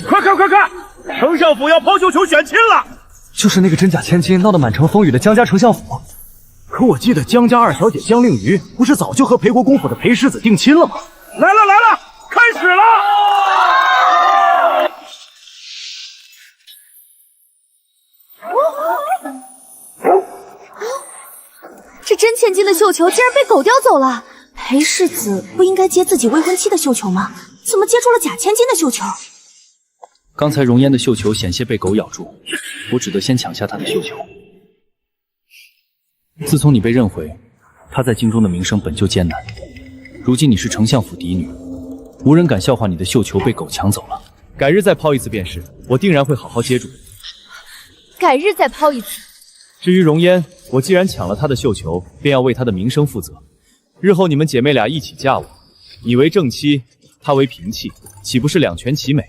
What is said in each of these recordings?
快看快看，丞相府要抛绣球选亲了！就是那个真假千金闹得满城风雨的江家丞相府。可我记得江家二小姐江令瑜不是早就和裴国公府的裴世子定亲了吗？来了来了，开始了！这真千金的绣球竟然被狗叼走了！裴世子不应该接自己未婚妻的绣球吗？怎么接住了假千金的绣球？刚才容嫣的绣球险些被狗咬住，我只得先抢下她的绣球。自从你被认回，她在京中的名声本就艰难。如今你是丞相府嫡女，无人敢笑话你的绣球被狗抢走了。改日再抛一次便是，我定然会好好接住。改日再抛一次。至于容嫣，我既然抢了她的绣球，便要为她的名声负责。日后你们姐妹俩一起嫁我，你为正妻，她为平妻，岂不是两全其美？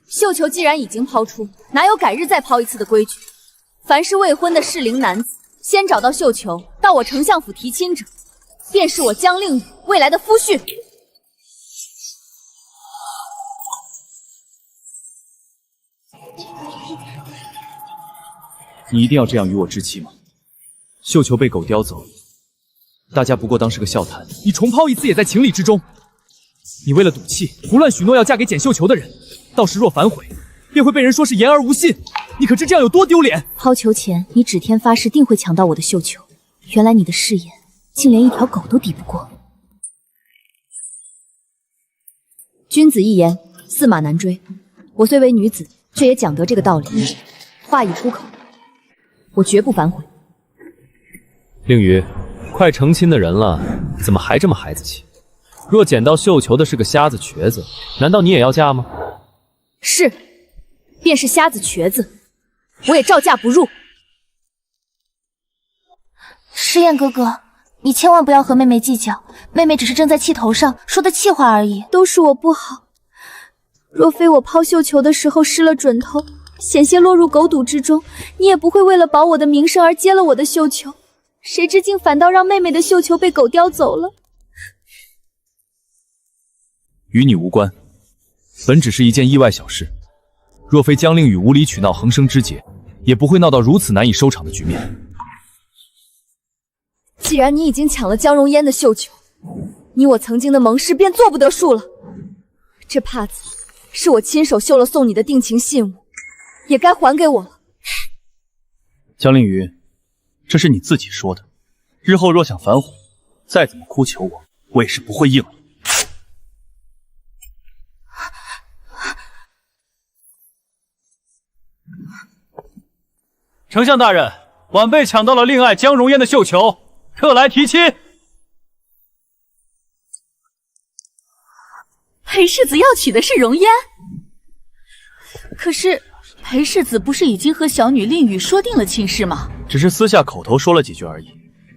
绣球既然已经抛出，哪有改日再抛一次的规矩？凡是未婚的适龄男子，先找到绣球，到我丞相府提亲者，便是我江令宇未来的夫婿。你一定要这样与我置气吗？绣球被狗叼走，大家不过当是个笑谈，你重抛一次也在情理之中。你为了赌气，胡乱许诺要嫁给捡绣球的人，到时若反悔，便会被人说是言而无信。你可知这样有多丢脸？抛球前，你指天发誓定会抢到我的绣球，原来你的誓言竟连一条狗都抵不过。君子一言，驷马难追。我虽为女子，却也讲得这个道理。话已出口，我绝不反悔。令瑜，快成亲的人了，怎么还这么孩子气？若捡到绣球的是个瞎子瘸子，难道你也要嫁吗？是，便是瞎子瘸子，我也照嫁不入。诗燕哥哥，你千万不要和妹妹计较，妹妹只是正在气头上说的气话而已。都是我不好，若非我抛绣球的时候失了准头，险些落入狗赌之中，你也不会为了保我的名声而接了我的绣球。谁知竟反倒让妹妹的绣球被狗叼走了。与你无关，本只是一件意外小事。若非江令宇无理取闹横生枝节，也不会闹到如此难以收场的局面。既然你已经抢了江容嫣的绣球，你我曾经的盟誓便做不得数了。这帕子是我亲手绣了送你的定情信物，也该还给我了。江令宇，这是你自己说的，日后若想反悔，再怎么哭求我，我也是不会应的。丞相大人，晚辈抢到了令爱江容嫣的绣球，特来提亲。裴世子要娶的是容嫣，可是裴世子不是已经和小女令宇说定了亲事吗？只是私下口头说了几句而已，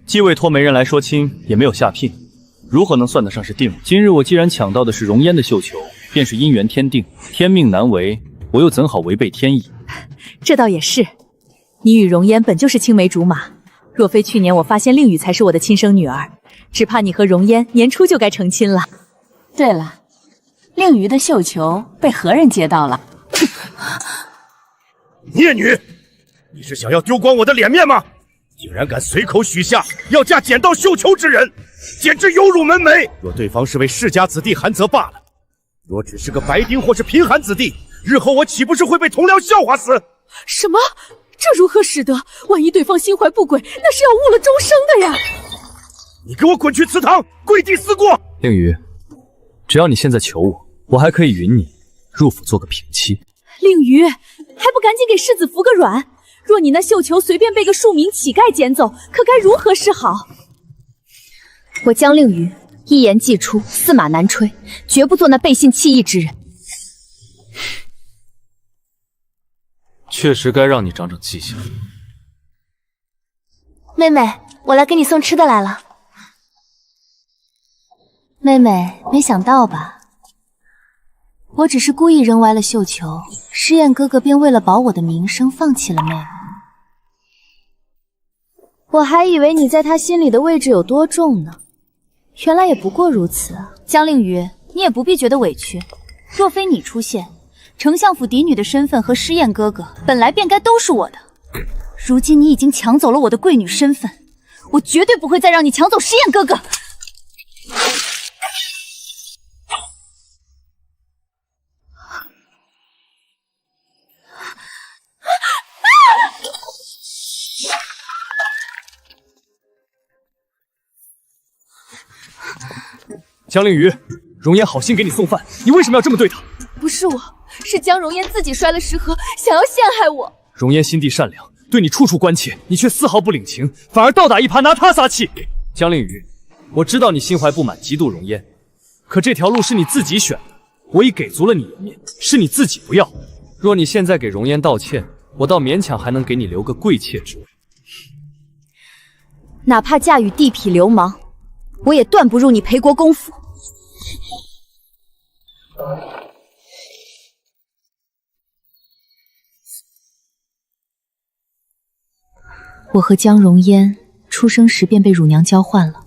既未托媒人来说亲，也没有下聘，如何能算得上是定了？今日我既然抢到的是容嫣的绣球，便是姻缘天定，天命难违，我又怎好违背天意？这倒也是，你与容嫣本就是青梅竹马，若非去年我发现令宇才是我的亲生女儿，只怕你和容嫣年初就该成亲了。对了，令瑜的绣球被何人接到了？孽女，你是想要丢光我的脸面吗？竟然敢随口许下要嫁捡到绣球之人，简直有辱门楣。若对方是位世家子弟，还则罢了；若只是个白丁或是贫寒子弟，日后我岂不是会被同僚笑话死？什么？这如何使得？万一对方心怀不轨，那是要误了终生的呀！你给我滚去祠堂，跪地思过！令瑜，只要你现在求我，我还可以允你入府做个平妻。令瑜，还不赶紧给世子服个软！若你那绣球随便被个庶民乞丐捡走，可该如何是好？我江令瑜一言既出，驷马难追，绝不做那背信弃义之人。确实该让你长长记性。妹妹，我来给你送吃的来了。妹妹，没想到吧？我只是故意扔歪了绣球，诗燕哥哥便为了保我的名声放弃了妹妹。我还以为你在他心里的位置有多重呢，原来也不过如此啊。江令瑜，你也不必觉得委屈，若非你出现，丞相府嫡女的身份和诗燕哥哥本来便该都是我的，如今你已经抢走了我的贵女身份，我绝对不会再让你抢走诗燕哥哥。江令宇，容颜好心给你送饭，你为什么要这么对他？不是我，是江容颜自己摔了石盒，想要陷害我。容颜心地善良，对你处处关切，你却丝毫不领情，反而倒打一耙，拿他撒气。江令宇，我知道你心怀不满，嫉妒容颜，可这条路是你自己选的，我已给足了你一面，是你自己不要。若你现在给容颜道歉，我倒勉强还能给你留个贵妾之位。哪怕嫁与地痞流氓，我也断不入你裴国公府。我和江容嫣出生时便被乳娘交换了，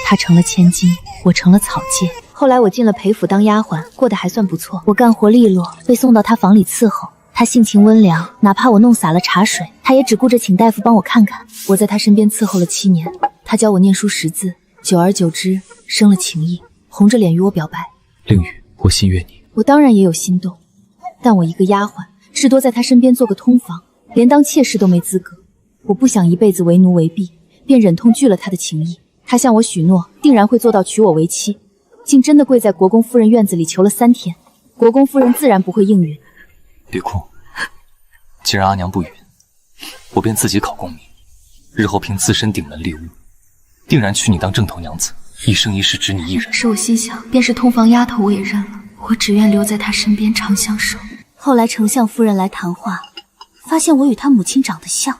她成了千金，我成了草芥。后来我进了裴府当丫鬟，过得还算不错。我干活利落，被送到她房里伺候。她性情温良，哪怕我弄洒了茶水，她也只顾着请大夫帮我看看。我在她身边伺候了7年，她教我念书识字，久而久之生了情意，红着脸与我表白。令宇，我心悦你。我当然也有心动，但我一个丫鬟，至多在她身边做个通房，连当妾室都没资格。我不想一辈子为奴为婢，便忍痛拒了他的情意。他向我许诺，定然会做到娶我为妻，竟真的跪在国公夫人院子里求了3天。国公夫人自然不会应允。别哭，既然阿娘不允，我便自己考功名，日后凭自身顶门立屋，定然娶你当正头娘子，一生一世只你一人。是我心想，便是通房丫头我也认了，我只愿留在他身边长相守。后来丞相夫人来谈话，发现我与她母亲长得像。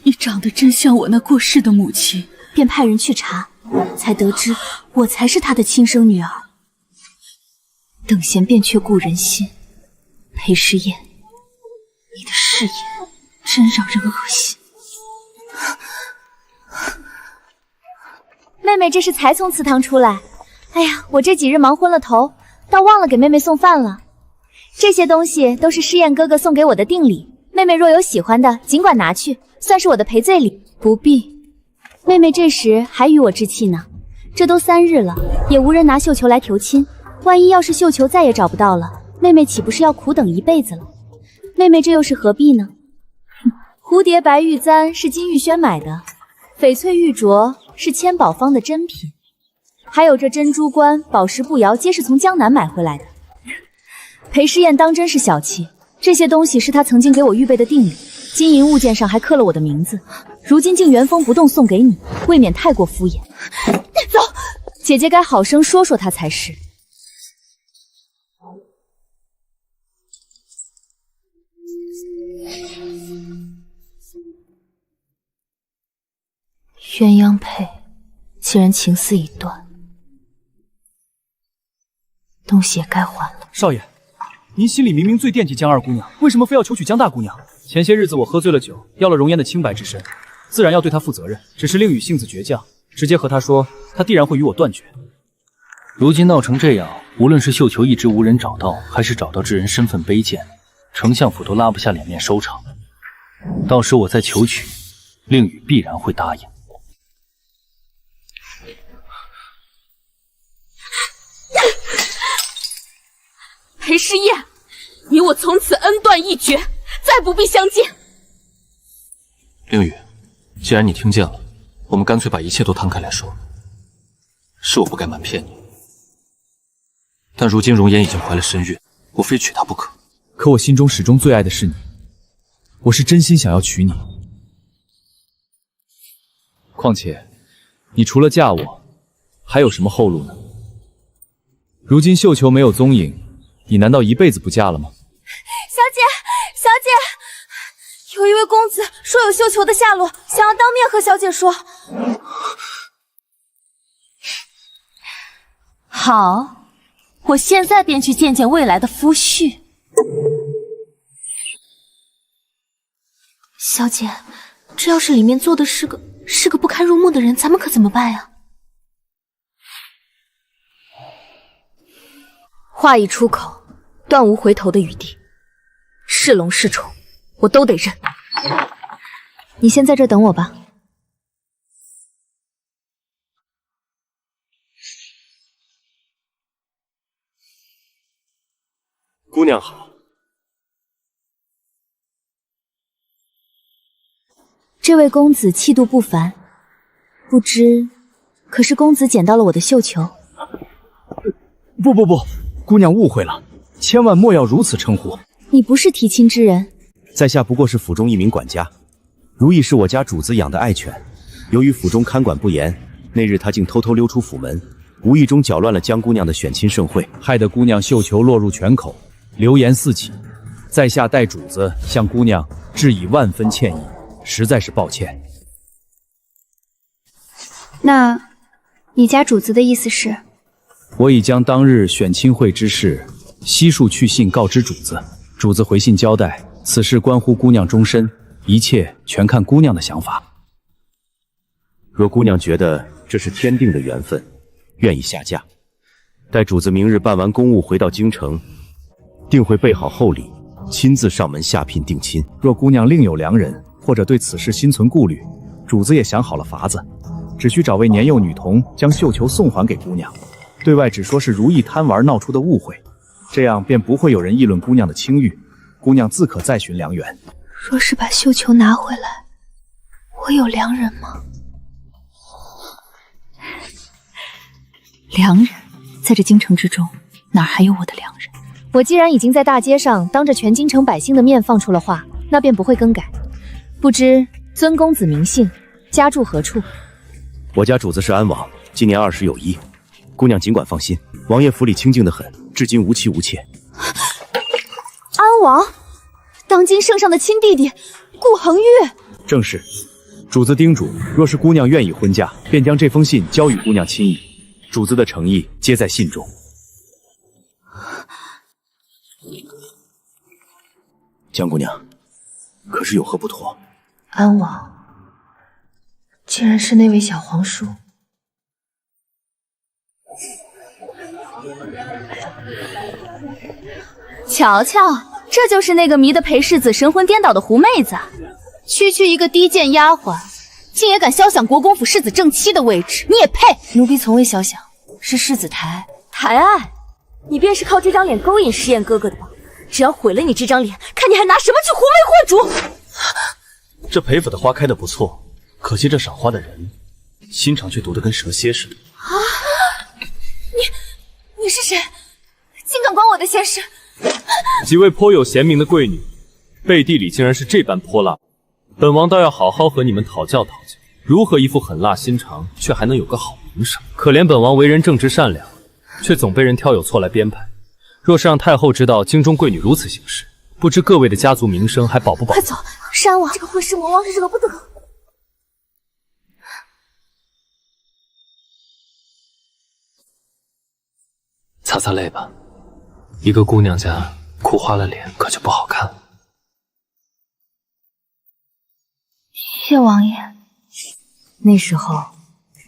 你长得真像我那过世的母亲，便派人去查，才得知我才是她的亲生女儿。等闲变却故人心，裴诗燕，你的誓言真让人恶心。妹妹这是才从祠堂出来，哎呀，我这几日忙昏了头，倒忘了给妹妹送饭了。这些东西都是诗燕哥哥送给我的定礼，妹妹若有喜欢的，尽管拿去，算是我的赔罪礼。不必，妹妹这时还与我置气呢。这都3日了，也无人拿绣球来求亲。万一要是绣球再也找不到了，妹妹岂不是要苦等一辈子了？妹妹这又是何必呢？蝴蝶白玉簪是金玉轩买的，翡翠玉镯是千宝坊的珍品，还有这珍珠冠、宝石步摇皆是从江南买回来的。裴诗燕当真是小气，这些东西是她曾经给我预备的定礼，金银物件上还刻了我的名字，如今竟原封不动送给你，未免太过敷衍。走，姐姐该好生说说她才是。鸳鸯配，既然情丝已断，东西也该还了。少爷，您心里明明最惦记江二姑娘，为什么非要求娶江大姑娘？前些日子我喝醉了酒，要了容颜的清白之身，自然要对她负责任。只是令宇性子倔强，直接和他说，他必然会与我断绝。如今闹成这样，无论是绣球一直无人找到，还是找到之人身份卑贱，丞相府都拉不下脸面收场。到时我再求娶，令宇必然会答应。裴诗燕，你我从此恩断义绝，再不必相见。令宇，既然你听见了，我们干脆把一切都摊开来说。是我不该瞒骗你，但如今容颜已经怀了身孕，我非娶她不可。可我心中始终最爱的是你，我是真心想要娶你。况且，你除了嫁我，还有什么后路呢？如今绣球没有踪影，你难道一辈子不嫁了吗？小姐，小姐，有一位公子说有绣球的下落，想要当面和小姐说。好，我现在便去见见未来的夫婿。小姐，这要是里面坐的是个不堪入目的人，咱们可怎么办呀？话一出口，断无回头的余地。是龙是虫，我都得认。你先在这等我吧。姑娘好。这位公子气度不凡，不知可是公子捡到了我的绣球？不，姑娘误会了，千万莫要如此称呼。你不是提亲之人，在下不过是府中一名管家。如意是我家主子养的爱犬，由于府中看管不严，那日他竟偷偷溜出府门，无意中搅乱了江姑娘的选亲盛会，害得姑娘绣球落入犬口，流言四起。在下代主子向姑娘致以万分歉意，实在是抱歉。那你家主子的意思是？我已将当日选亲会之事悉数去信告知主子，主子回信交代，此事关乎姑娘终身，一切全看姑娘的想法。若姑娘觉得这是天定的缘分，愿意下嫁，待主子明日办完公务回到京城，定会备好厚礼，亲自上门下聘定亲。若姑娘另有良人，或者对此事心存顾虑，主子也想好了法子，只需找位年幼女童将绣球送还给姑娘，对外只说是如意贪玩闹出的误会，这样便不会有人议论姑娘的清誉，姑娘自可再寻良缘。若是把绣球拿回来，我有良人吗？良人，在这京城之中，哪还有我的良人？我既然已经在大街上当着全京城百姓的面放出了话，那便不会更改。不知尊公子名姓，家住何处？我家主子是安王，今年20有1。姑娘尽管放心，王爷府里清静得很，至今无妻无妾。安王，当今圣上的亲弟弟顾恒玉。正是，主子叮嘱，若是姑娘愿意婚嫁，便将这封信交与姑娘亲议。主子的诚意皆在信中。江姑娘，可是有何不妥？安王，竟然是那位小皇叔。瞧瞧，这就是那个迷得裴世子神魂颠倒的狐妹子，区区一个低贱丫鬟，竟也敢肖想国公府世子正妻的位置，你也配？奴婢从未肖想，是世子抬爱，你便是靠这张脸勾引诗燕哥哥的吧？只要毁了你这张脸，看你还拿什么去狐媚惑主！这裴府的花开得不错，可惜这赏花的人心肠却毒得跟蛇蝎似的。啊！你是谁？竟敢管我的闲事？几位颇有贤名的贵女，背地里竟然是这般泼辣，本王倒要好好和你们讨教讨教，如何一副狠辣心肠，却还能有个好名声？可怜本王为人正直善良，却总被人挑有错来编排。若是让太后知道京中贵女如此行事，不知各位的家族名声还保不保？快走！山王，这个混世魔王惹不得。擦擦泪吧，一个姑娘家哭花了脸，可就不好看了。谢王爷。那时候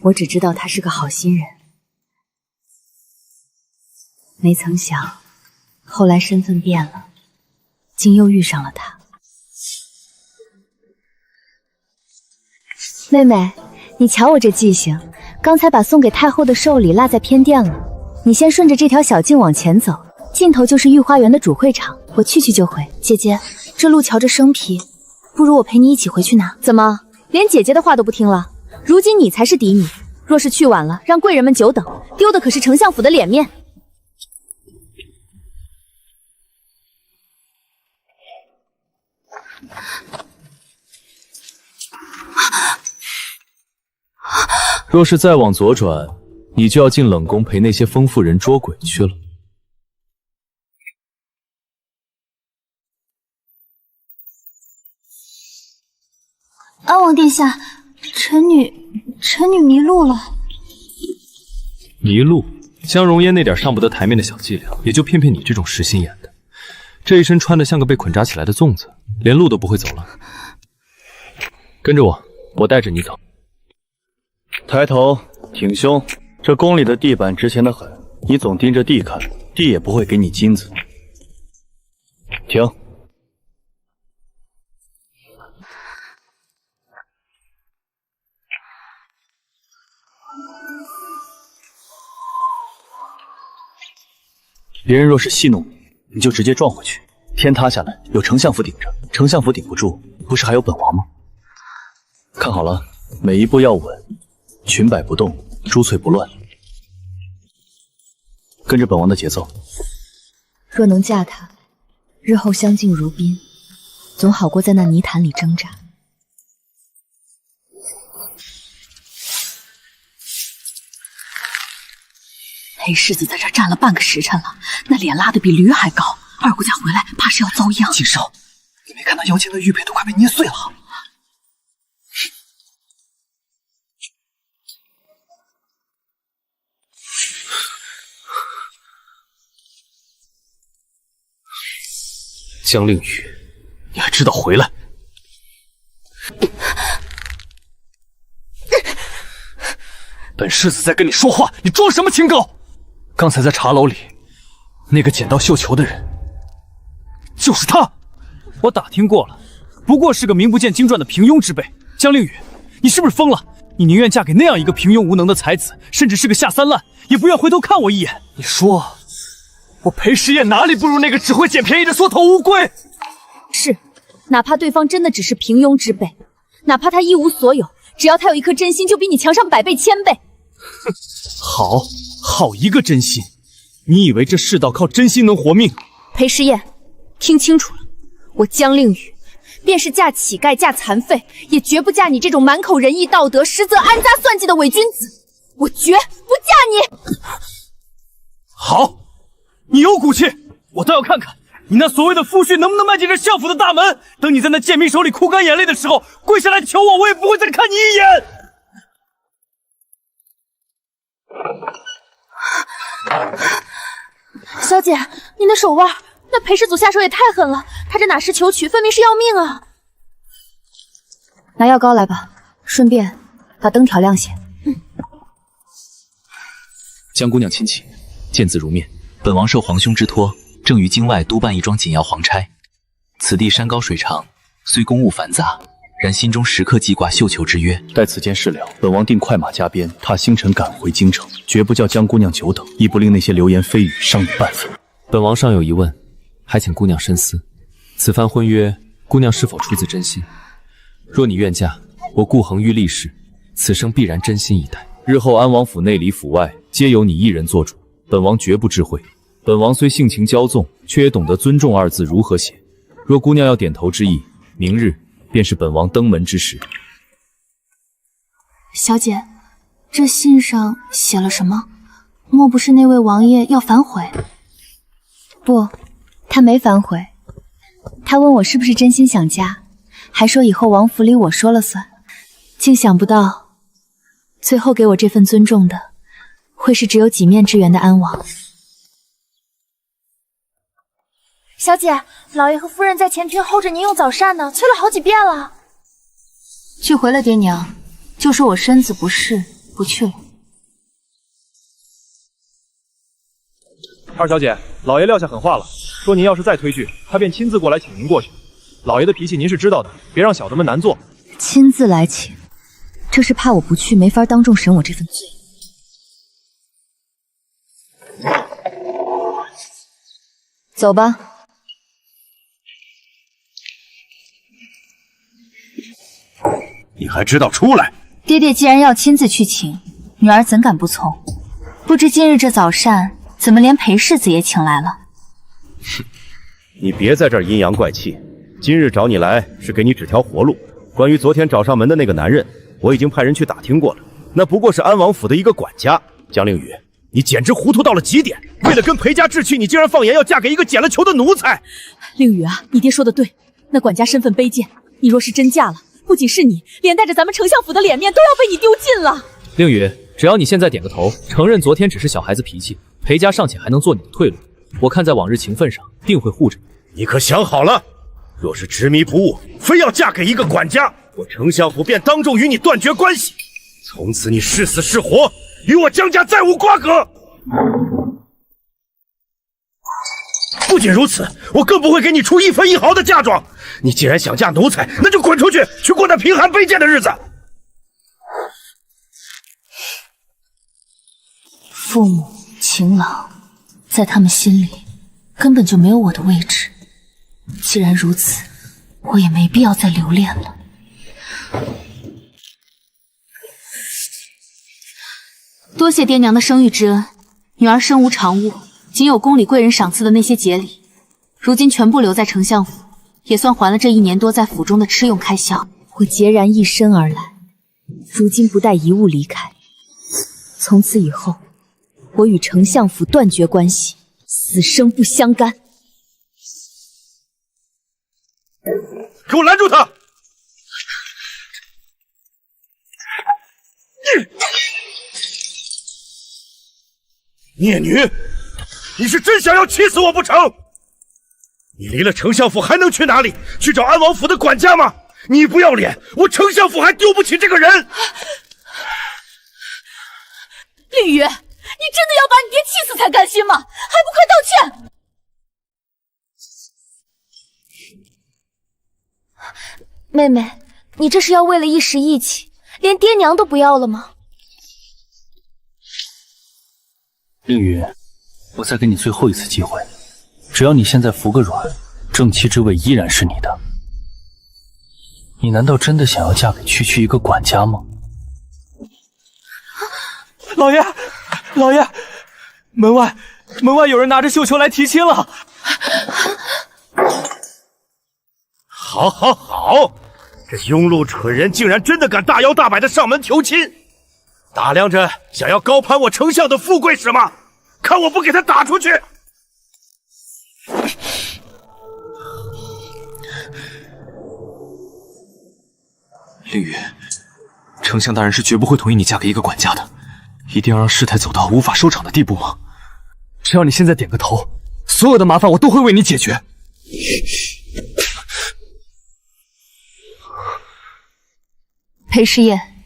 我只知道他是个好心人，没曾想后来身份变了，竟又遇上了他。妹妹，你瞧我这记性，刚才把送给太后的寿礼落在偏殿了。你先顺着这条小径往前走，尽头就是御花园的主会场，我去就回。姐姐，这路瞧着生僻，不如我陪你一起回去拿。怎么，连姐姐的话都不听了？如今你才是嫡女，若是去晚了，让贵人们久等，丢的可是丞相府的脸面。若是再往左转，你就要进冷宫陪那些疯妇人捉鬼去了。安王殿下，臣女迷路了。迷路？江荣烟那点上不得台面的小伎俩，也就骗骗你这种实心眼的。这一身穿得像个被捆扎起来的粽子，连路都不会走了。跟着我，我带着你走。抬头挺胸，这宫里的地板值钱的很，你总盯着地看，地也不会给你金子。停！别人若是戏弄你，你就直接撞回去。天塌下来有丞相府顶着，丞相府顶不住，不是还有本王吗？看好了，每一步要稳，裙摆不动，珠翠不乱。跟着本王的节奏。若能嫁他，日后相敬如宾，总好过在那泥潭里挣扎。裴世子在这站了半个时辰了，那脸拉得比驴还高。二姑家回来，怕是要遭殃。锦韶，你没看那腰间的玉佩都快被捏碎了。江令宇，你还知道回来？本世子在跟你说话，你装什么清高？刚才在茶楼里，那个捡到绣球的人，就是他。我打听过了，不过是个名不见经传的平庸之辈。江令宇，你是不是疯了？你宁愿嫁给那样一个平庸无能的才子，甚至是个下三滥，也不愿回头看我一眼。你说，我裴时夜哪里不如那个只会捡便宜的缩头乌龟？是，哪怕对方真的只是平庸之辈，哪怕他一无所有，只要他有一颗真心，就比你强上100倍、1000倍。好一个真心！你以为这世道靠真心能活命？裴时夜，听清楚了，我江令宇，便是嫁乞丐、嫁残废，也绝不嫁你这种满口仁义道德，实则安家算计的伪君子。我绝不嫁你！好，你有骨气，我倒要看看你那所谓的夫婿能不能迈进这相府的大门。等你在那贱民手里哭干眼泪的时候，跪下来求我，我也不会再看你一眼。小姐，您的手腕，那裴世祖下手也太狠了，他这哪是求娶，分明是要命啊！拿药膏来吧，顺便把灯调亮些。江姑娘亲启，见字如面。本王受皇兄之托，正于京外督办一桩紧要皇差。此地山高水长，虽公务繁杂，然心中时刻记挂绣球之约。待此件事了，本王定快马加鞭，踏星辰赶回京城，绝不叫江姑娘久等，亦不令那些流言蜚语伤你半分。本王尚有疑问，还请姑娘深思。此番婚约，姑娘是否出自真心？若你愿嫁，我顾恒玉立誓，此生必然真心以待。日后安王府内里府外，皆由你一人做主，本王绝不知会。本王虽性情骄纵，却也懂得尊重二字如何写。若姑娘要点头之意，明日便是本王登门之时。小姐，这信上写了什么？莫不是那位王爷要反悔？不，他没反悔。他问我是不是真心想嫁，还说以后王府里我说了算。竟想不到，最后给我这份尊重的，会是只有几面之缘的安王。小姐，老爷和夫人在前厅候着您用早膳呢，催了好几遍了。去回了爹娘，就说我身子不适，不去了。二小姐，老爷撂下狠话了，说您要是再推拒，他便亲自过来请您过去。老爷的脾气您是知道的，别让小的们难做。亲自来请，这是怕我不去，没法当众审我这份罪。走吧。你还知道出来？爹爹既然要亲自去请，女儿怎敢不从？不知今日这早膳怎么连裴世子也请来了？哼，你别在这儿阴阳怪气。今日找你来是给你指条活路。关于昨天找上门的那个男人，我已经派人去打听过了，那不过是安王府的一个管家。江令宇，你简直糊涂到了极点！为了跟裴家置气，你竟然放言要嫁给一个捡了球的奴才！令宇啊，你爹说的对，那管家身份卑贱，你若是真嫁了，不仅是你，连带着咱们丞相府的脸面都要被你丢尽了。令宇，只要你现在点个头，承认昨天只是小孩子脾气，裴家尚且还能做你的退路。我看在往日情分上，定会护着你。你可想好了？若是执迷不悟，非要嫁给一个管家，我丞相府便当众与你断绝关系，从此你是死是活，与我江家再无瓜葛。不仅如此，我更不会给你出1分1毫的嫁妆。你既然想嫁奴才，那就滚出去，去过那贫寒卑贱的日子。父母、情郎，在他们心里根本就没有我的位置。既然如此，我也没必要再留恋了。多谢爹娘的生育之恩，女儿身无长物，仅有宫里贵人赏赐的那些节礼，如今全部留在丞相府，也算还了这1年多在府中的吃用开销。我孑然一身而来，如今不带一物离开。从此以后，我与丞相府断绝关系，死生不相干。给我拦住他！孽女，你是真想要气死我不成？你离了丞相府还能去哪里？去找安王府的管家吗？你不要脸，我丞相府还丢不起这个人。绿雨，你真的要把你爹气死才甘心吗？还不快道歉！妹妹，你这是要为了一时义气，连爹娘都不要了吗？令宇，我再给你最后一次机会，只要你现在服个软，正妻之位依然是你的。你难道真的想要嫁给区一个管家吗？老爷，老爷，门外有人拿着绣球来提亲了。好，好，好！这庸碌蠢人竟然真的敢大摇大摆的上门求亲，打量着想要高攀我丞相的富贵是吗？看我不给他打出去！令宇，丞相大人是绝不会同意你嫁给一个管家的，一定要让事态走到无法收场的地步吗？只要你现在点个头，所有的麻烦我都会为你解决。裴诗燕，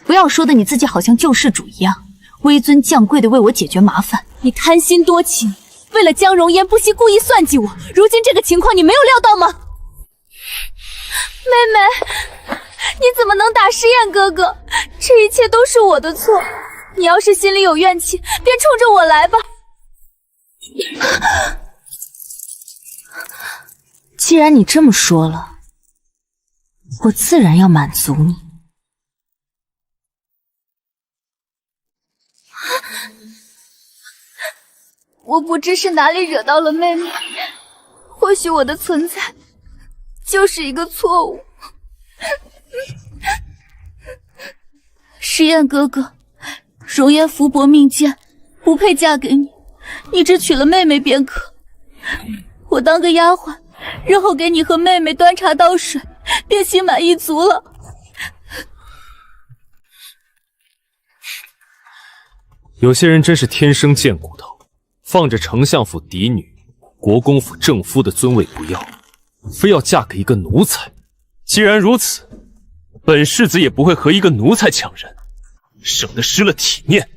不要说的你自己好像救世主一样，纡尊降贵的为我解决麻烦。你贪心多情，为了江容颜不惜故意算计我，如今这个情况你没有料到吗？妹妹，你怎么能打诗燕哥哥？这一切都是我的错。你要是心里有怨气，便冲着我来吧。既然你这么说了，我自然要满足你。我不知是哪里惹到了妹妹，或许我的存在就是一个错误。诗燕哥哥，容颜福薄命贱，不配嫁给你，你只娶了妹妹便可。我当个丫鬟，日后给你和妹妹端茶倒水，便心满意足了。有些人真是天生贱骨头，放着丞相府嫡女、国公府正夫的尊位不要，非要嫁给一个奴才。既然如此，本世子也不会和一个奴才抢人，省得失了体面。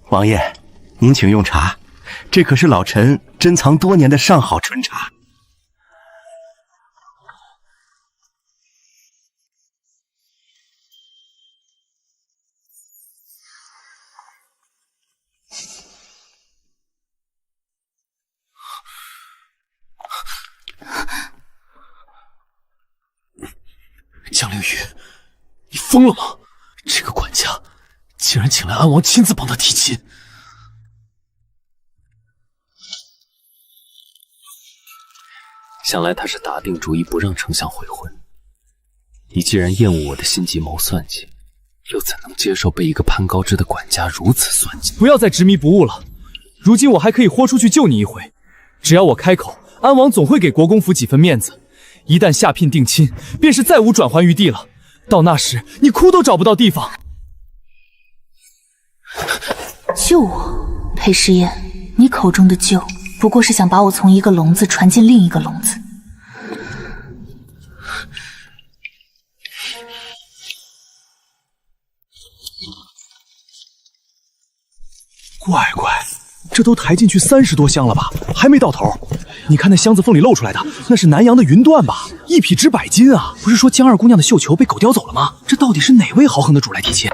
王爷，您请用茶，这可是老臣珍藏多年的上好纯茶。江凌宇，你疯了吗？这个管家竟然请来安王亲自帮他提亲。想来他是打定主意不让丞相悔婚。你既然厌恶我的心计谋算计，又怎能接受被一个攀高枝的管家如此算计？不要再执迷不悟了，如今我还可以豁出去救你一回。只要我开口，安王总会给国公府几分面子。一旦下聘定亲，便是再无转圜余地了。到那时，你哭都找不到地方。救我，裴诗燕，你口中的救，不过是想把我从一个笼子传进另一个笼子。乖乖，这都抬进去30多箱了吧，还没到头。你看那箱子缝里露出来的，那是南阳的云缎吧？1匹值100斤啊！不是说江二姑娘的绣球被狗叼走了吗？这到底是哪位豪横的主来提亲？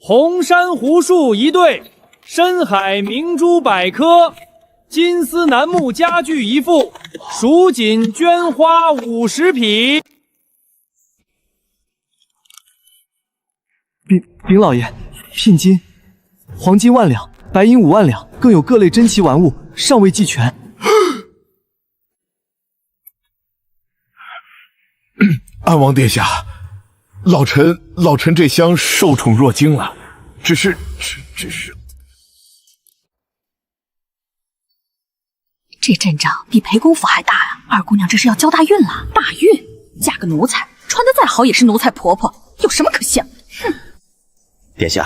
红珊瑚树1对，深海明珠100颗，金丝楠木家具1副，蜀锦绢花50匹。禀老爷，聘金黄金1万两，白银5万两，更有各类珍奇玩物，尚未计全。安王殿下，老臣这厢受宠若惊了，只是这阵仗比裴公府还大呀！二姑娘这是要交大运了，大运嫁个奴才，穿得再好也是奴才婆婆，有什么可羡慕？哼！殿下，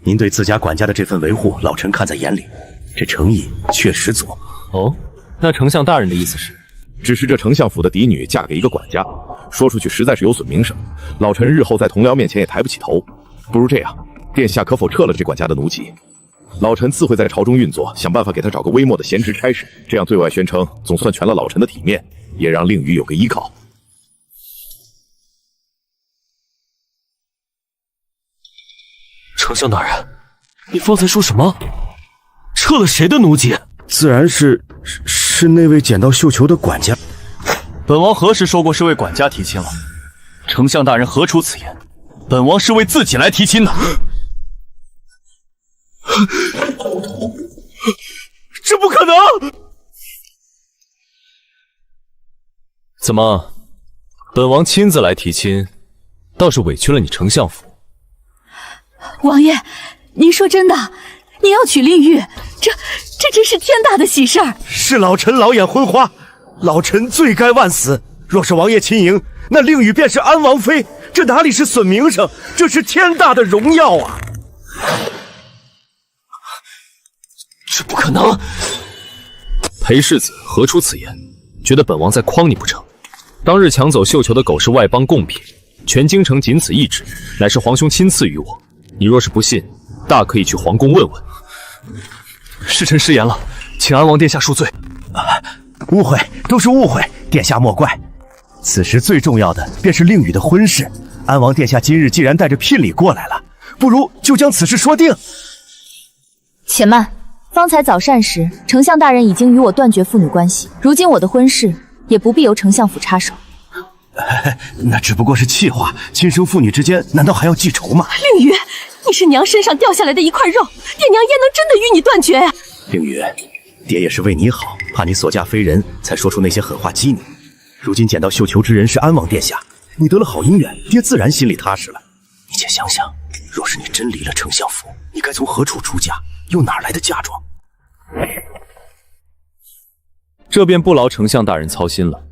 您对自家管家的这份维护，老臣看在眼里，这诚意确实足。哦，那丞相大人的意思是？只是这丞相府的嫡女嫁给一个管家，说出去实在是有损名声，老臣日后在同僚面前也抬不起头。不如这样，殿下可否撤了这管家的奴籍？老臣自会在朝中运作，想办法给他找个微末的闲职差事，这样对外宣称总算全了老臣的体面，也让令宇有个依靠。丞相大人，你方才说什么？撤了谁的奴籍？自然是那位捡到绣球的管家。本王何时说过是为管家提亲了？丞相大人何出此言？本王是为自己来提亲的。这不可能！怎么，本王亲自来提亲，倒是委屈了你丞相府。王爷，您说真的？您要娶令玉，这真是天大的喜事儿！是老臣老眼昏花，老臣罪该万死。若是王爷亲迎，那令宇便是安王妃，这哪里是损名声，这是天大的荣耀啊！这不可能！裴世子何出此言？觉得本王在诓你不成？当日抢走绣球的狗是外邦贡品，全京城仅此一只，乃是皇兄亲赐于我。你若是不信，大可以去皇宫问问。是臣失言了，请安王殿下恕罪。误会都是误会，殿下莫怪。此时最重要的便是令宇的婚事。安王殿下今日既然带着聘礼过来了，不如就将此事说定。且慢，方才早膳时，丞相大人已经与我断绝父女关系，如今我的婚事也不必由丞相府插手。那只不过是气话，亲生父女之间难道还要记仇吗？令宇，你是娘身上掉下来的一块肉，爹娘焉能真的与你断绝呀？令宇，爹也是为你好，怕你所嫁非人，才说出那些狠话激你。如今捡到绣球之人是安王殿下，你得了好姻缘，爹自然心里踏实了。你且想想，若是你真离了丞相府，你该从何处出嫁？又哪来的嫁妆？这便不劳丞相大人操心了。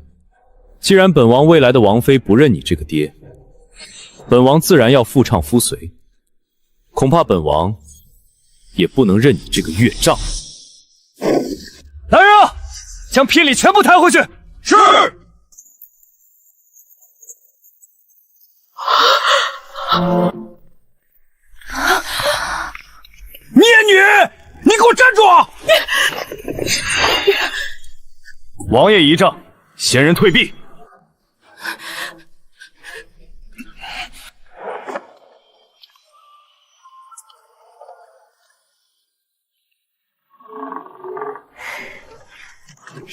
既然本王未来的王妃不认你这个爹，本王自然要夫唱妇随，恐怕本王也不能认你这个岳丈。来人啊，将聘礼全部抬回去。是。孽女，你给我站住！王爷仪仗，闲人退避。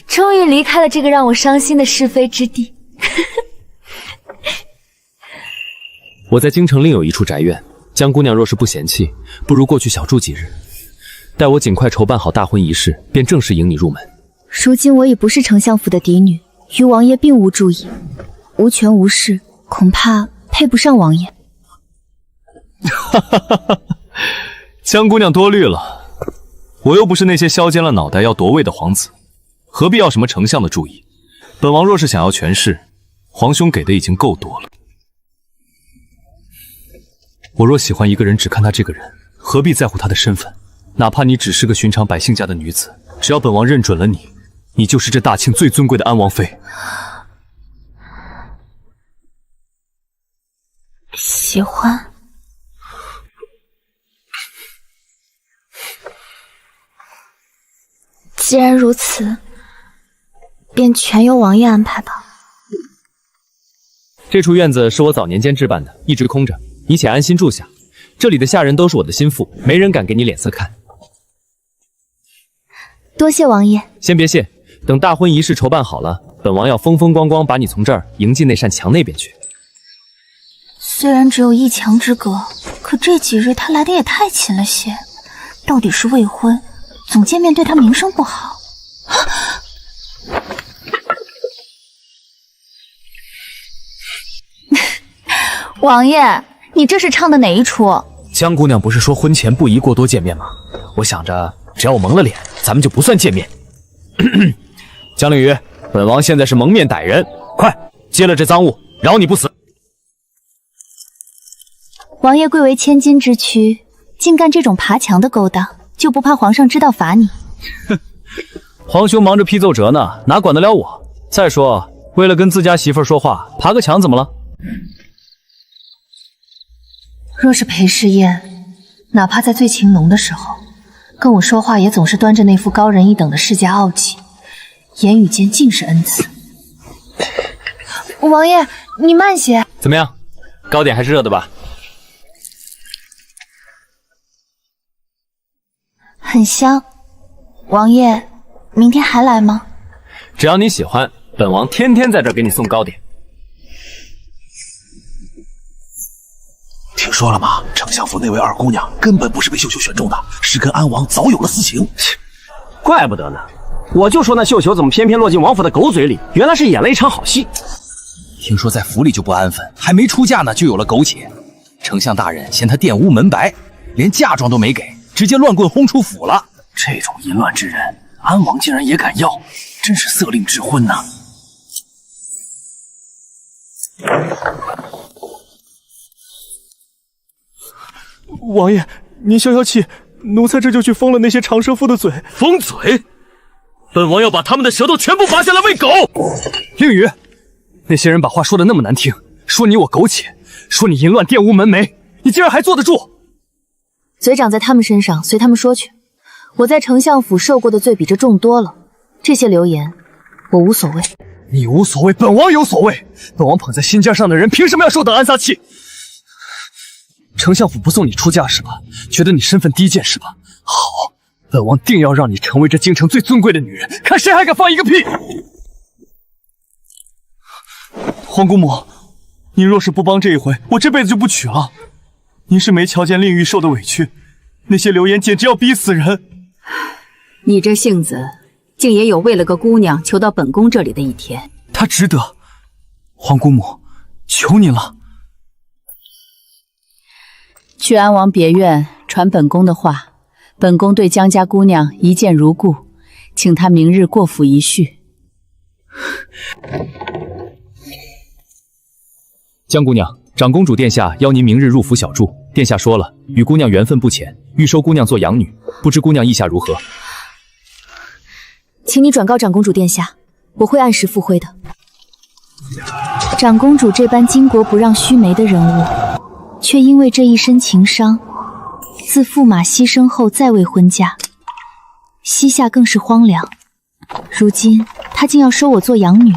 终于离开了这个让我伤心的是非之地。我在京城另有一处宅院，江姑娘若是不嫌弃，不如过去小住几日。待我尽快筹办好大婚仪式，便正式迎你入门。如今我已不是丞相府的嫡女，于王爷并无注意，无权无势，恐怕配不上王爷。哈哈哈哈！江姑娘多虑了，我又不是那些削尖了脑袋要夺位的皇子，何必要什么丞相的注意？本王若是想要权势，皇兄给的已经够多了。我若喜欢一个人，只看他这个人，何必在乎她的身份？哪怕你只是个寻常百姓家的女子，只要本王认准了你，你就是这大清最尊贵的安王妃。喜欢。既然如此，便全由王爷安排吧。这处院子是我早年间置办的，一直空着，你且安心住下。这里的下人都是我的心腹，没人敢给你脸色看。多谢王爷。先别谢，等大婚仪式筹办好了，本王要风风光光把你从这儿迎进那扇墙那边去。虽然只有一墙之隔，可这几日他来的也太勤了些。到底是未婚，总见面对他名声不好。王爷，你这是唱的哪一出？江姑娘不是说婚前不宜过多见面吗？我想着，只要我蒙了脸，咱们就不算见面。江令瑜，本王现在是蒙面歹人，快接了这赃物，饶你不死。王爷贵为千金之躯，竟干这种爬墙的勾当，就不怕皇上知道罚你？皇兄忙着批奏折呢，哪管得了我？再说，为了跟自家媳妇说话，爬个墙怎么了？若是裴世燕，哪怕在最情浓的时候，跟我说话也总是端着那副高人一等的世家傲气，言语间尽是恩赐。王爷，你慢些。怎么样，糕点还是热的吧？很香。王爷，明天还来吗？只要你喜欢，本王天天在这儿给你送糕点。听说了吗？丞相府那位二姑娘根本不是被绣球选中的，是跟安王早有了私情。怪不得呢，我就说那绣球怎么偏偏落进王府的狗嘴里，原来是演了一场好戏。听说在府里就不安分，还没出嫁呢就有了苟且。丞相大人嫌她玷污门白，连嫁妆都没给，直接乱棍轰出府了。这种淫乱之人，安王竟然也敢要，真是色令之婚呐！王爷，您消消气，奴才这就去封了那些长舌妇的嘴。封嘴！本王要把他们的舌头全部拔下来喂狗！令宇，那些人把话说的那么难听，说你我苟且，说你淫乱玷污门楣，你竟然还坐得住？嘴长在他们身上，随他们说去。我在丞相府受过的罪比这重多了，这些流言我无所谓。你无所谓，本王有所谓。本王捧在心尖上的人，凭什么要受等安撒气？丞相府不送你出嫁是吧？觉得你身份低贱是吧？好，本王定要让你成为这京城最尊贵的女人，看谁还敢放一个屁！皇姑母，您若是不帮这一回，我这辈子就不娶了。您是没瞧见令玉受的委屈，那些流言简直要逼死人。你这性子，竟也有为了个姑娘求到本宫这里的一天。她值得。皇姑母，求您了。去安王别院传本宫的话，本宫对江家姑娘一见如故，请她明日过府一叙。江姑娘，长公主殿下邀您明日入府小住。殿下说了，与姑娘缘分不浅，欲收姑娘做养女，不知姑娘意下如何？请你转告长公主殿下，我会按时赴会的。长公主这般巾帼不让须眉的人物，却因为这一身情伤，自驸马牺牲后再未婚嫁，膝下更是荒凉。如今她竟要收我做养女，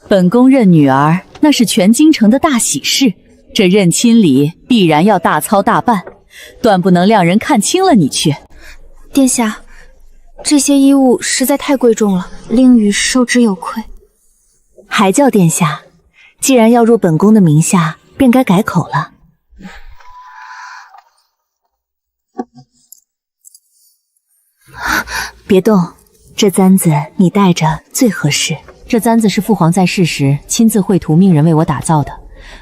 本宫认女儿，那是全京城的大喜事，这认亲礼必然要大操大办，断不能让人看清了你去。殿下，这些衣物实在太贵重了，令宇受之有愧。还叫殿下？既然要入本宫的名下，便该改口了。别动，这簪子你戴着最合适。这簪子是父皇在世时亲自绘图命人为我打造的，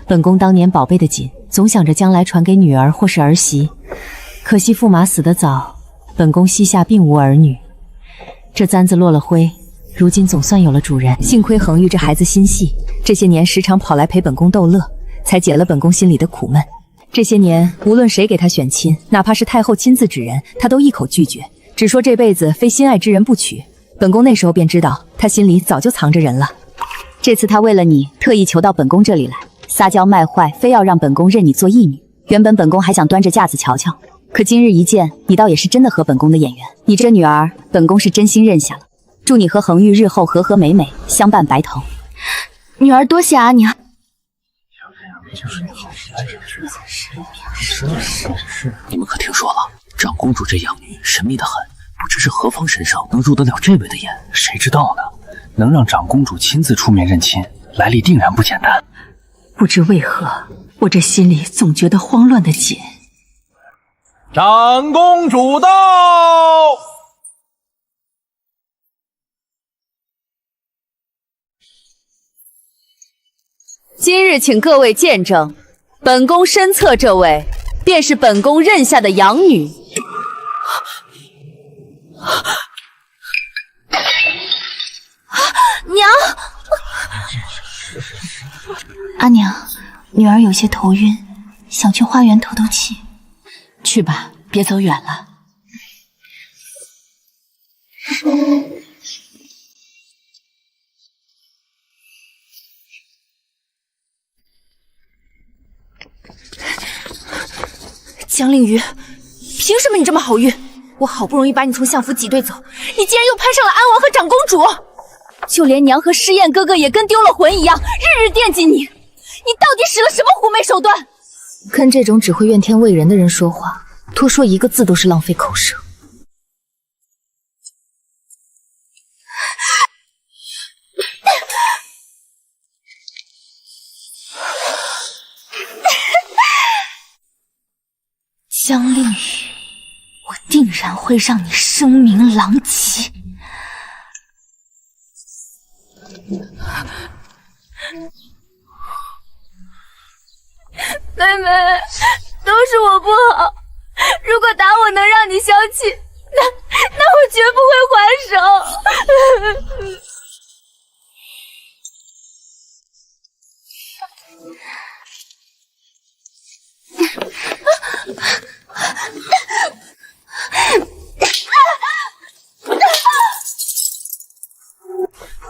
本宫当年宝贝的紧，总想着将来传给女儿或是儿媳。可惜驸马死得早，本宫膝下并无儿女。这簪子落了灰，如今总算有了主人。幸亏恒玉这孩子心细，这些年时常跑来陪本宫逗乐，才解了本宫心里的苦闷。这些年，无论谁给他选亲，哪怕是太后亲自指认，他都一口拒绝，只说这辈子非心爱之人不娶。本宫那时候便知道，他心里早就藏着人了。这次他为了你，特意求到本宫这里来，撒娇卖坏，非要让本宫认你做义女。原本本宫还想端着架子瞧瞧，可今日一见，你倒也是真的合本宫的眼缘。你这女儿，本宫是真心认下了。祝你和恒玉日后和和美美，相伴白头。女儿多谢阿娘。你们可听说了？长公主这养女神秘的很，不知是何方神圣能入得了这位的眼？谁知道呢？能让长公主亲自出面认亲，来历定然不简单。不知为何，我这心里总觉得慌乱的紧。长公主到！今日请各位见证，本宫身侧这位，便是本宫认下的养女。娘，阿娘，女儿有些头晕，想去花园透透气。去吧，别走远了。江令瑜，凭什么你这么好运？我好不容易把你从相府挤兑走，你竟然又攀上了安王和长公主，就连娘和诗燕哥哥也跟丢了魂一样，日日惦记你。你到底使了什么狐媚手段？跟这种只会怨天畏人的人说话，多说一个字都是浪费口舌。江令宇，我定然会让你声名狼藉。妹妹，都是我不好。如果打我能让你消气，那我绝不会还手。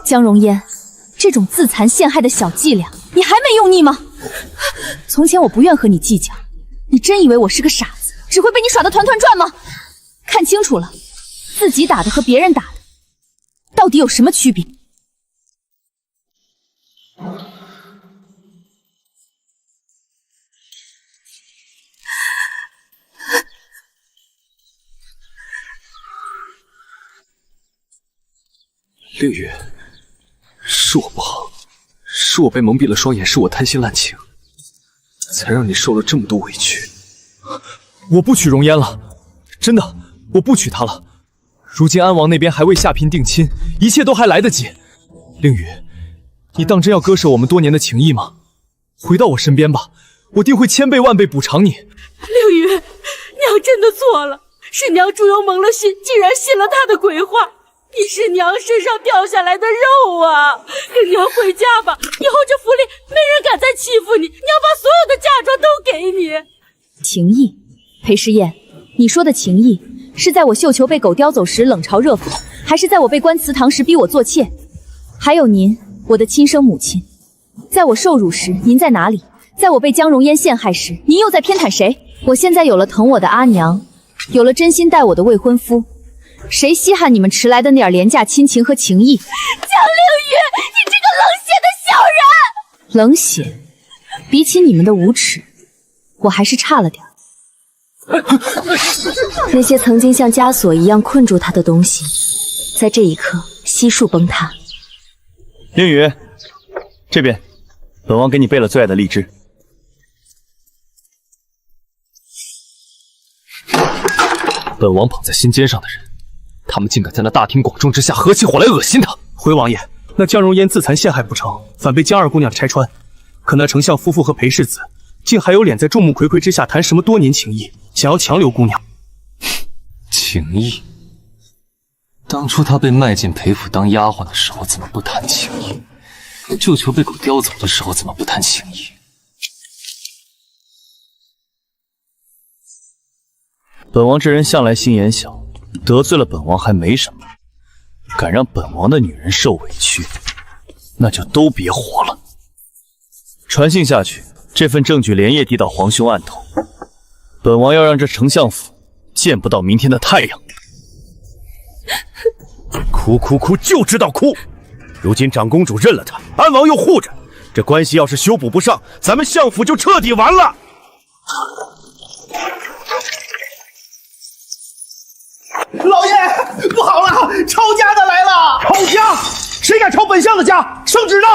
江荣烟，这种自残陷害的小伎俩，你还没用腻吗？从前我不愿和你计较，你真以为我是个傻子，只会被你耍得团团转吗？看清楚了，自己打的和别人打的，到底有什么区别？令宇，是我不好，是我被蒙蔽了双眼，是我贪心滥情，才让你受了这么多委屈。我不娶容烟了，真的，我不娶她了。如今安王那边还未下聘定亲，一切都还来得及。令宇，你当真要割舍我们多年的情谊吗？回到我身边吧，我定会千倍万倍补偿你。令宇，娘真的错了，是娘猪油蒙了心，竟然信了他的鬼话。你是娘身上掉下来的肉啊！跟娘回家吧，以后这府里没人敢再欺负你，娘把所有的嫁妆都给你。情谊，裴诗燕，你说的情谊，是在我绣球被狗叼走时冷嘲热讽，还是在我被关祠堂时逼我做妾？还有您，我的亲生母亲，在我受辱时您在哪里？在我被江荣烟陷害时，您又在偏袒谁？我现在有了疼我的阿娘，有了真心待我的未婚夫。谁稀罕你们迟来的那点廉价亲情和情谊？江令宇，你这个冷血的小人！冷血，比起你们的无耻，我还是差了点。那些曾经像枷锁一样困住他的东西，在这一刻悉数崩塌。令宇，这边，本王给你备了最爱的荔枝。本王捧在心尖上的人，他们竟敢在那大庭广众之下合起伙来恶心他！回王爷，那江荣烟自残陷害不成，反被江二姑娘拆穿。可那丞相夫妇和裴世子，竟还有脸在众目睽睽之下谈什么多年情谊，想要强留姑娘。情谊？当初他被卖进裴府当丫鬟的时候，怎么不谈情谊？绣球被狗叼走的时候，怎么不谈情谊？本王这人向来心眼小，得罪了本王还没什么，敢让本王的女人受委屈，那就都别活了。传信下去，这份证据连夜递到皇兄案头，本王要让这丞相府见不到明天的太阳。哭哭哭，就知道哭！如今长公主认了他，安王又护着，这关系要是修补不上，咱们相府就彻底完了。老爷，不好了，抄家的来了！抄家？谁敢抄本相的家？圣旨呢？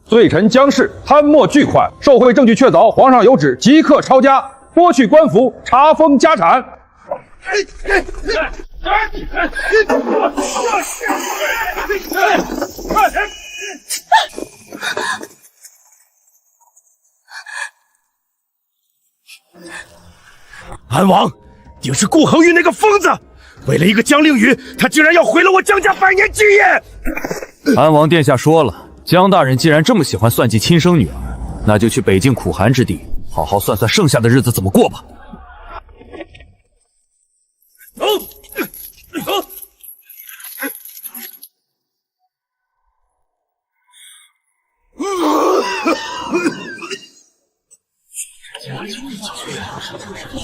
罪臣江氏贪墨巨款，受贿证据确凿，皇上有旨即刻抄家，剥去官服，查封家产。安王，定是顾恒玉那个疯子！为了一个江令宇，他竟然要毁了我江家百年基业！安王殿下说了，江大人既然这么喜欢算计亲生女儿，那就去北境苦寒之地，好好算算剩下的日子怎么过吧。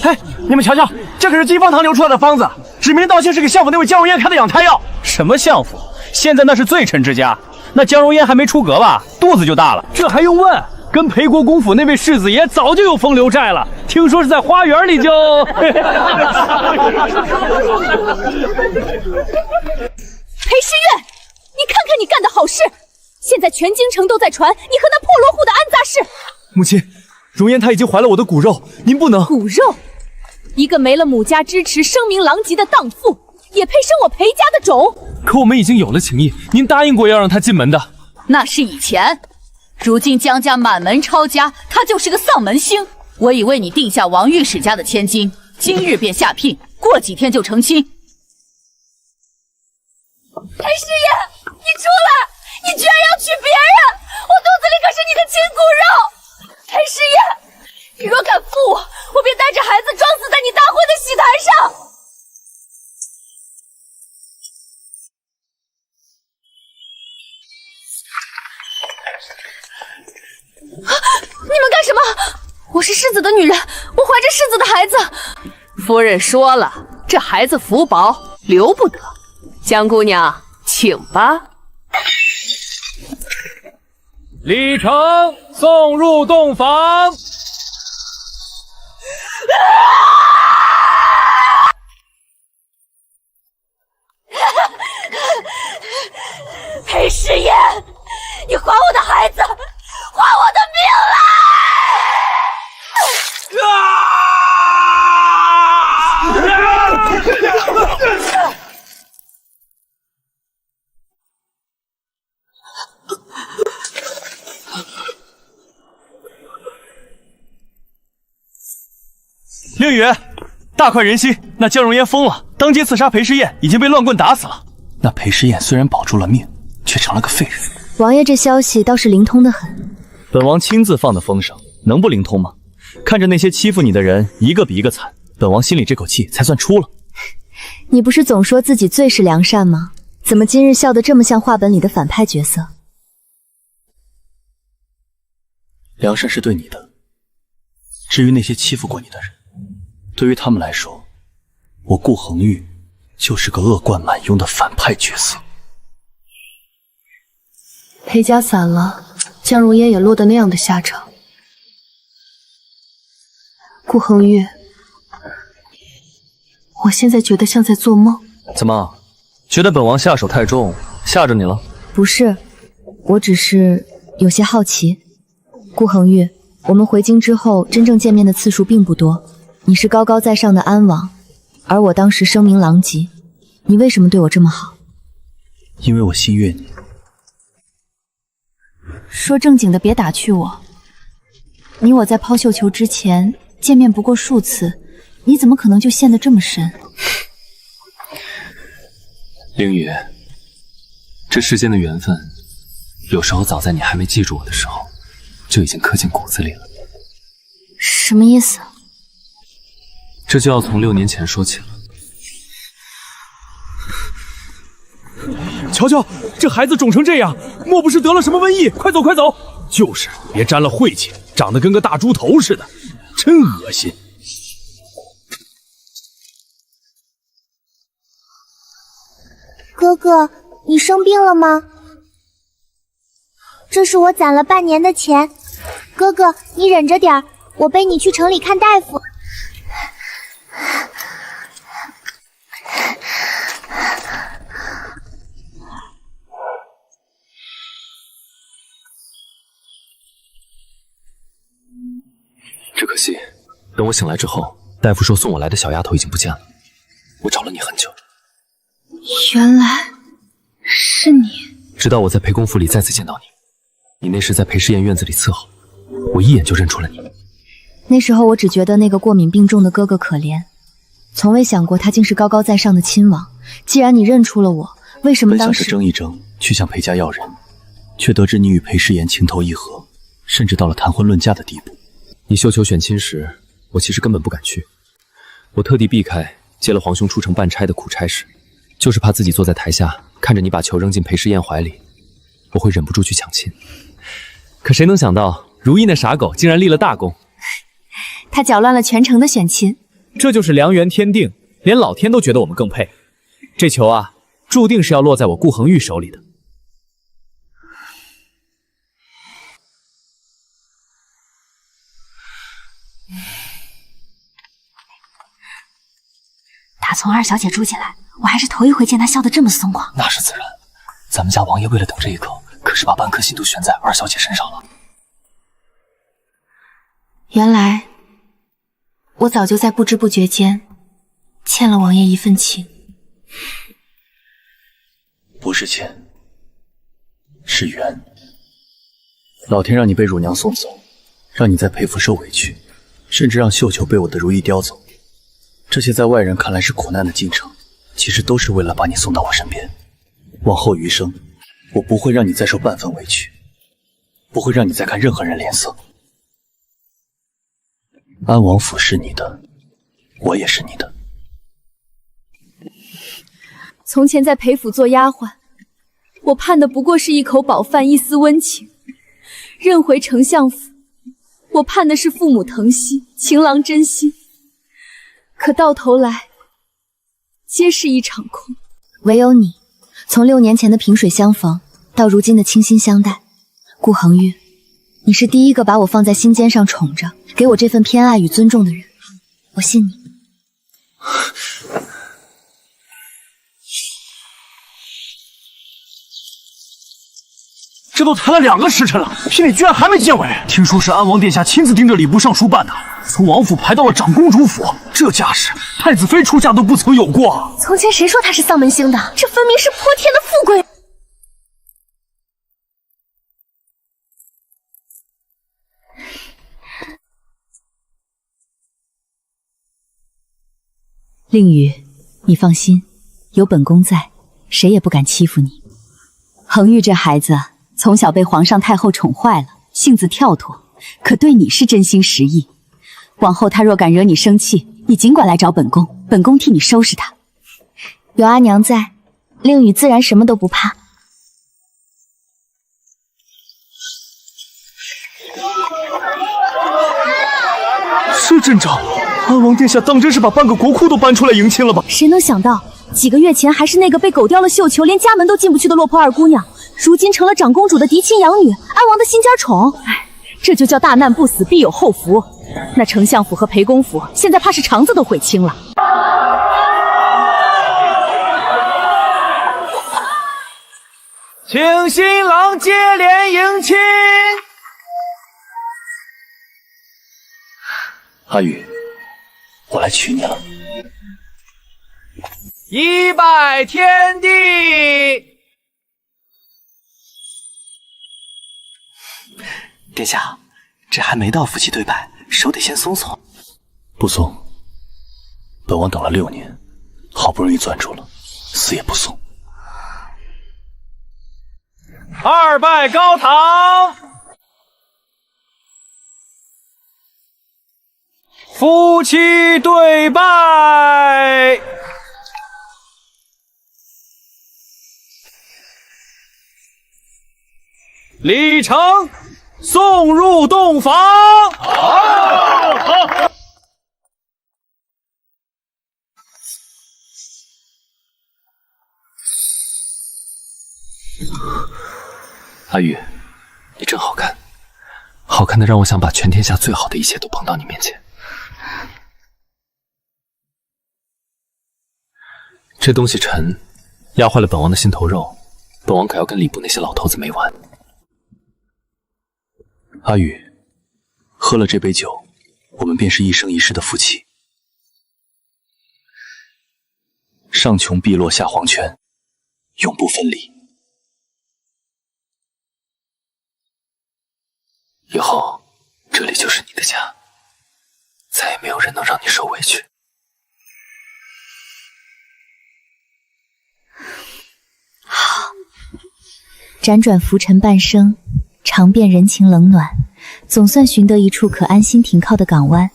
哎，你们瞧瞧，这可是金方堂流出来的方子，指名道姓是给相府那位江荣烟开的养胎药。什么相府？现在那是罪臣之家，那江荣烟还没出阁吧，肚子就大了。这还用问？跟裴国公府那位世子爷早就有风流债了，听说是在花园里就……裴诗月，你看看你干的好事！现在全京城都在传你和那破落户的安杂事。母亲，容颜她已经怀了我的骨肉，您不能……骨肉？一个没了母家支持、声名狼藉的荡妇，也配生我裴家的种？可我们已经有了情谊，您答应过要让她进门的。那是以前，如今江家满门抄家，她就是个丧门星。我已为你定下王御史家的千金，今日便下聘，过几天就成亲。裴师爷，你出来！你居然要娶别人！我肚子里可是你的亲骨肉！裴师爷，你若敢负我，我便带着孩子装死在你大婚的喜台上！你们干什么？我是世子的女人，我怀着世子的孩子。夫人说了，这孩子福薄，留不得。江姑娘，请吧。李成送入洞房。裴师爷，你还我的孩子，还我的命来！令宇，大快人心！那江荣烟疯了，当街刺杀裴诗燕，已经被乱棍打死了。那裴诗燕虽然保住了命，却成了个废人。王爷这消息倒是灵通的很。本王亲自放的风声，能不灵通吗？看着那些欺负你的人一个比一个惨，本王心里这口气才算出了。你不是总说自己最是良善吗？怎么今日笑得这么像话本里的反派角色？良善是对你的，至于那些欺负过你的人，对于他们来说，我顾恒玉就是个恶贯满盈的反派角色。裴家散了，江如烟也落得那样的下场。顾恒玉，我现在觉得像在做梦。怎么，觉得本王下手太重，吓着你了？不是，我只是有些好奇。顾恒玉，我们回京之后真正见面的次数并不多。你是高高在上的安王，而我当时声名狼藉，你为什么对我这么好？因为我心悦你。说正经的，别打趣我。你我在抛绣球之前见面不过数次，你怎么可能就陷得这么深？凌雨，这世间的缘分，有时候早在你还没记住我的时候，就已经刻进骨子里了。什么意思？这就要从6年前说起了。乔乔，这孩子肿成这样，莫不是得了什么瘟疫？快走快走！就是，别沾了晦气，长得跟个大猪头似的，真恶心。哥哥，你生病了吗？这是我攒了半年的钱，哥哥，你忍着点儿，我背你去城里看大夫。只可惜，等我醒来之后，大夫说送我来的小丫头已经不见了。我找了你很久。原来是你。直到我在裴公府里再次见到你，你那时在裴氏宴院子里伺候，我一眼就认出了你。那时候我只觉得那个过敏病重的哥哥可怜，从未想过他竟是高高在上的亲王。既然你认出了我，为什么当时本想是争一争，去向裴家要人，却得知你与裴诗言情投意合，甚至到了谈婚论嫁的地步。你绣球选亲时，我其实根本不敢去，我特地避开接了皇兄出城办差的苦差事，就是怕自己坐在台下看着你把球扔进裴诗燕怀里，我会忍不住去抢亲。可谁能想到，如意那傻狗竟然立了大功，他搅乱了全城的选亲。这就是良缘天定，连老天都觉得我们更配。这球啊，注定是要落在我顾恒玉手里的。打从二小姐住进来，我还是头一回见她笑得这么松快。那是自然，咱们家王爷为了等这一刻，可是把半颗心都悬在二小姐身上了。原来我早就在不知不觉间欠了王爷一份情。不是欠，是缘。老天让你被乳娘送走，让你在裴府受委屈，甚至让绣球被我的如意叼走，这些在外人看来是苦难的进程，其实都是为了把你送到我身边。往后余生，我不会让你再受半分委屈，不会让你再看任何人脸色。安王府是你的，我也是你的。从前在裴府做丫鬟，我盼的不过是一口饱饭，一丝温情；任回丞相府，我盼的是父母疼惜，情郎真心。可到头来，皆是一场空。唯有你，从6年前的萍水相逢，到如今的倾心相待，顾恒玉，你是第一个把我放在心尖上宠着，给我这份偏爱与尊重的人，我信你。这都谈了2个时辰了，心里居然还没见尾。听说是安王殿下亲自盯着礼部尚书办的，从王府排到了长公主府，这架势，太子妃出嫁都不曾有过。从前谁说她是丧门星的？这分明是泼天的富贵。令宇，你放心，有本宫在，谁也不敢欺负你。恒玉这孩子从小被皇上太后宠坏了，性子跳脱，可对你是真心实意。往后他若敢惹你生气，你尽管来找本宫，本宫替你收拾他。有阿娘在，令宇自然什么都不怕。这阵仗，安王殿下当真是把半个国库都搬出来迎亲了吧？谁能想到，几个月前还是那个被狗叼了绣球，连家门都进不去的落魄二姑娘，如今成了长公主的嫡亲养女，安王的心尖宠。哎，这就叫大难不死，必有后福。那丞相府和裴公府现在怕是肠子都悔青了。请新郎接连迎亲。阿宇，我来娶你了。一拜天地。殿下，这还没到夫妻对拜，手得先松松。不松，本王等了6年，好不容易攥住了，死也不松。2拜高堂。夫妻对拜。李成送入洞房。好。阿玉，你真好看，好看的让我想把全天下最好的一切都捧到你面前。这东西沉，压坏了本王的心头肉，本王可要跟礼部那些老头子没完。阿玉，喝了这杯酒，我们便是一生一世的夫妻。上穷碧落下黄泉，永不分离。以后这里就是你的家，再也没有人能让你受委屈。好，辗转浮沉半生，尝遍人情冷暖，总算寻得一处可安心停靠的港湾。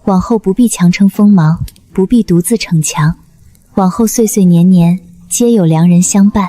往后不必强撑锋芒，不必独自逞强，往后岁岁年年，皆有良人相伴。